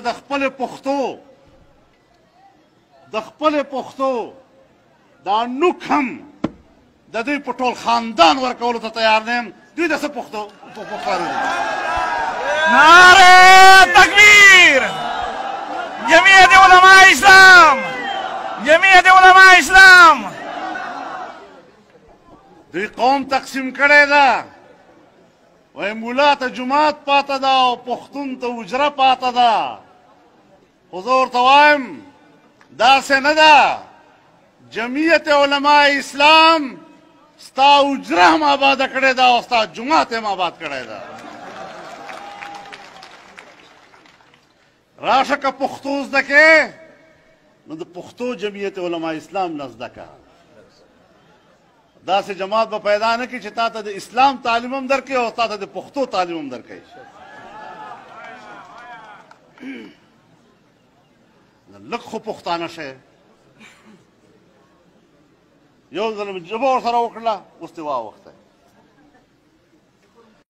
د خپل پښتو دا نوک هم د دوی په ټول خاندان ورکولو ته تیار نه یم. دوی د څه پښتانه دي؟ نعره تکبیر! جمعیت علماء اسلام! جمعیت علماء اسلام! دوی قوم تقسیم کړی ده. وایي مولا ته جومات پاته ده او پښتون ته حجره پاته ده. خو زه ورته وایم داسې نه ده. جمعیت علماء اسلام ستا حجره هم آباده کړې ده او ستا جومات هم آباد کړی ده. راشه که پښتو زده کې نو د پښتو جمعیت علماء اسلام نه زده که. داسې جماعت به پیدا نه کړي چې تا ته د اسلام تعلیم هم درکړي او تا ته د پښتو تعلیم هم درکړي. لږ خو پښتانه شئ. یو ځل مې ژبه ورسره وکړله اوس دې واوښته.